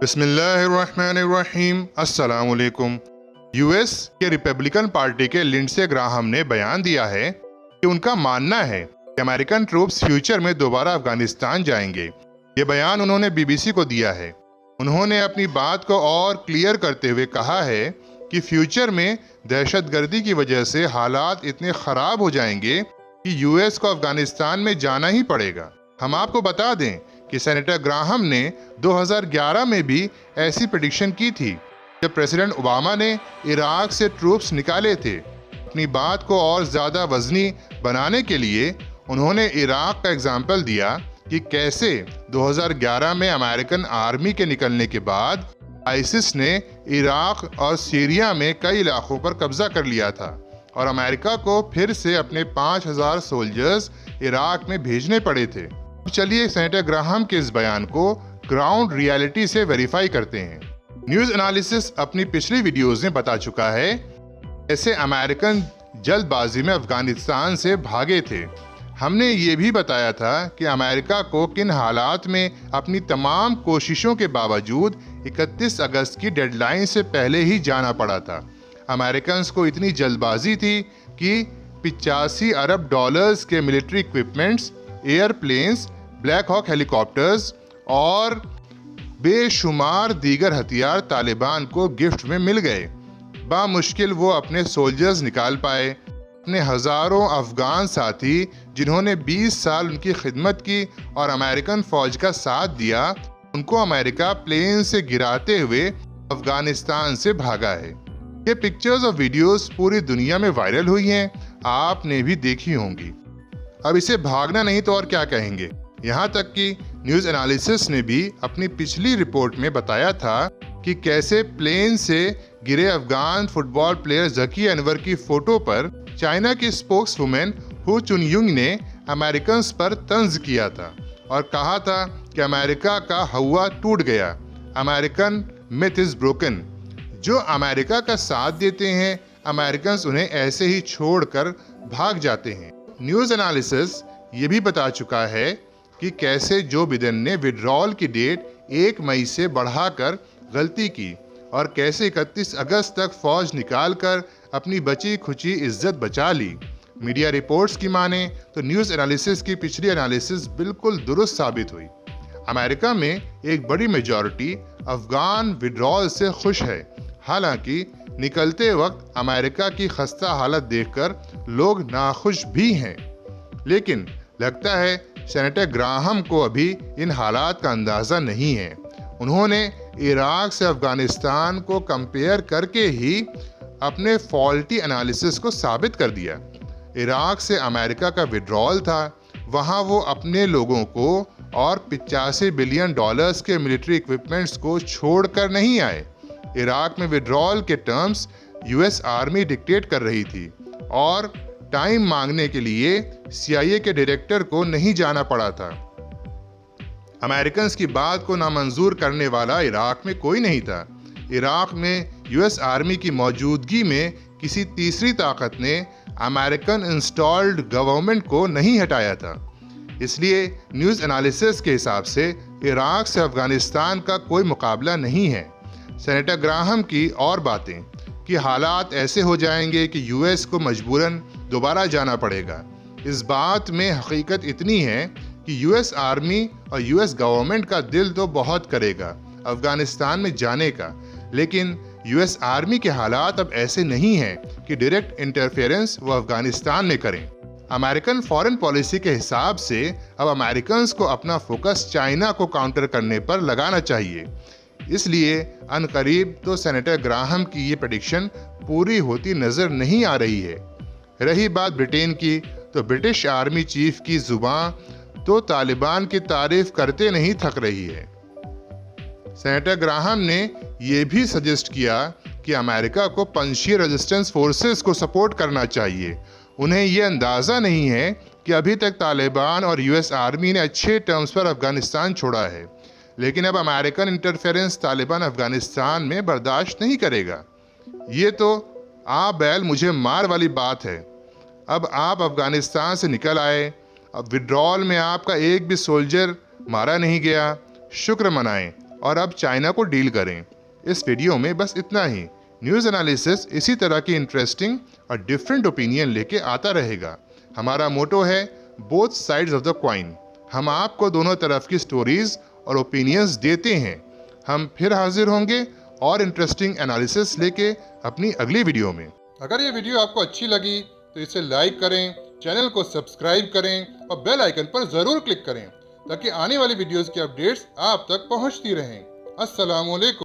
बिस्मिल्लाहिर्रहमानिर्रहीम। अस्सलाम वालेकुम। यूएस के रिपब्लिकन पार्टी के लिंडसे ग्राहम ने बयान दिया है कि उनका मानना है कि अमेरिकन ट्रूप्स फ्यूचर में दोबारा अफगानिस्तान जाएंगे। ये बयान उन्होंने बीबीसी को दिया है। उन्होंने अपनी बात को और क्लियर करते हुए कहा है कि फ्यूचर में दहशतगर्दी की वजह से हालात इतने खराब हो जाएंगे कि यूएस को अफगानिस्तान में जाना ही पड़ेगा। हम आपको बता दें कि सेनेटर ग्राहम ने 2011 में भी ऐसी प्रेडिक्शन की थी जब प्रेसिडेंट ओबामा ने इराक से ट्रूप्स निकाले थे। अपनी बात को और ज़्यादा वजनी बनाने के लिए उन्होंने इराक का एग्जाम्पल दिया कि कैसे 2011 में अमेरिकन आर्मी के निकलने के बाद आईसिस ने इराक और सीरिया में कई इलाकों पर कब्जा कर लिया था और अमेरिका को फिर से अपने 5000 सोल्जर्स इराक में भेजने पड़े थे। चलिए सेनेटर ग्राहम के इस बयान को ग्राउंड रियलिटी से वेरीफाई करते हैं। न्यूज़ एनालिसिस अपनी पिछली वीडियोस में बता चुका है ऐसे अमेरिकन जल्दबाजी में अफगानिस्तान से भागे थे। हमने ये भी बताया था कि अमेरिका को किन हालात में अपनी तमाम कोशिशों के बावजूद 31 अगस्त की डेडलाइन से पहले ही जाना पड़ा था। अमेरिकन को इतनी जल्दबाजी थी कि 85 अरब डॉलर्स के military equipments, airplanes, black hawk helicopters और बेशुमार दीगर हथियार तालिबान को गिफ्ट में मिल गए। बामुश्किल वो अपने सोल्जर्स निकाल पाए। अपने हज़ारों अफगान साथी जिन्होंने 20 साल उनकी खिदमत की और अमेरिकन फ़ौज का साथ दिया, उनको अमेरिका प्लेन से गिराते हुए अफगानिस्तान से भागा है। ये पिक्चर्स और वीडियोस पूरी दुनिया में वायरल हुई हैं, आपने भी देखी होंगी। अब इसे भागना नहीं तो और क्या कहेंगे। यहाँ तक कि न्यूज़ एनालिसिस ने भी अपनी पिछली रिपोर्ट में बताया था कि कैसे प्लेन से गिरे अफगान फुटबॉल प्लेयर जकी अनवर की फोटो पर चाइना की स्पोक्सवुमेन हु चुनयुंग ने अमेरिकन पर तंज किया था और कहा था कि अमेरिका का हवा टूट गया, अमेरिकन मिथ इज ब्रोकन। जो अमेरिका का साथ देते हैं, अमेरिकन उन्हें ऐसे ही छोड़कर भाग जाते हैं। न्यूज़ एनालिसिस ये भी बता चुका है कि कैसे जो बिडेन ने विड्रॉल की डेट 1 मई से बढ़ाकर गलती की और कैसे 31 अगस्त तक फौज निकालकर अपनी बची खुची इज्जत बचा ली। मीडिया रिपोर्ट्स की माने तो न्यूज़ एनालिसिस की पिछली एनालिसिस बिल्कुल दुरुस्त साबित हुई। अमेरिका में एक बड़ी मेजॉरिटी अफगान विड्रॉल से खुश है। हालांकि निकलते वक्त अमेरिका की खस्ता हालत देखकर लोग नाखुश भी हैं। लेकिन लगता है सेनेटर ग्राहम को अभी इन हालात का अंदाज़ा नहीं है। उन्होंने इराक से अफगानिस्तान को कंपेयर करके ही अपने फॉल्टी एनालिसिस को साबित कर दिया। इराक से अमेरिका का विड्रॉल था, वहाँ वो अपने लोगों को और 85 बिलियन डॉलर्स के मिलिट्री इक्विपमेंट्स को छोड़कर नहीं आए। इराक में विड्रॉल के टर्म्स यूएस आर्मी डिक्टेट कर रही थी और टाइम मांगने के लिए CIA के डायरेक्टर को नहीं जाना पड़ा था। अमेरिकन की बात को नामंजूर करने वाला इराक में कोई नहीं था। इराक में यूएस आर्मी की मौजूदगी में किसी तीसरी ताकत ने अमेरिकन इंस्टॉल्ड गवर्नमेंट को नहीं हटाया था। इसलिए न्यूज़ एनालिसिस के हिसाब से इराक से अफगानिस्तान का कोई मुकाबला नहीं है। सेनेटर ग्राहम की और बातें कि हालात ऐसे हो जाएंगे कि यूएस को मजबूरन दोबारा जाना पड़ेगा। इस बात में हकीकत इतनी है कि यूएस आर्मी और यूएस गवर्नमेंट का दिल तो बहुत करेगा अफगानिस्तान में जाने का, लेकिन यूएस आर्मी के हालात अब ऐसे नहीं हैं कि डायरेक्ट इंटरफेरेंस वो अफगानिस्तान में करें। अमेरिकन फॉरेन पॉलिसी के हिसाब से अब अमेरिकन को अपना फोकस चाइना को काउंटर करने पर लगाना चाहिए। इसलिए अनकरीब तो सेनेटर ग्राहम की ये प्रेडिक्शन पूरी होती नजर नहीं आ रही है। रही बात ब्रिटेन की, तो ब्रिटिश आर्मी चीफ की जुबान तो तालिबान की तारीफ करते नहीं थक रही है। सेनेटर ग्राहम ने यह भी सजेस्ट किया कि अमेरिका को पंजशीर रेजिस्टेंस फोर्सेस को सपोर्ट करना चाहिए। उन्हें यह अंदाज़ा नहीं है कि अभी तक तालिबान और यूएस आर्मी ने अच्छे टर्म्स पर अफगानिस्तान छोड़ा है, लेकिन अब अमेरिकन इंटरफेरेंस तालिबान अफगानिस्तान में बर्दाश्त नहीं करेगा। ये तो आप बैल मुझे मार वाली बात है। अब आप अफगानिस्तान से निकल आए, अब विड्रॉल में आपका एक भी सोल्जर मारा नहीं गया, शुक्र मनाएं। और अब चाइना को डील करें। इस वीडियो में बस इतना ही। न्यूज़ एनालिसिस इसी तरह की इंटरेस्टिंग और डिफरेंट ओपिनियन लेके आता रहेगा। हमारा मोटो है both sides of the coin. हम आपको दोनों तरफ की स्टोरीज और ओपिनियंस देते हैं। हम फिर हाजिर होंगे और इंटरेस्टिंग एनालिसिस लेके अपनी अगली वीडियो में। अगर ये वीडियो आपको अच्छी लगी तो इसे लाइक करें, चैनल को सब्सक्राइब करें और बेल आइकन पर जरूर क्लिक करें ताकि आने वाली वीडियोस की अपडेट्स आप तक पहुंचती रहें। अस्सलाम वालेकुम।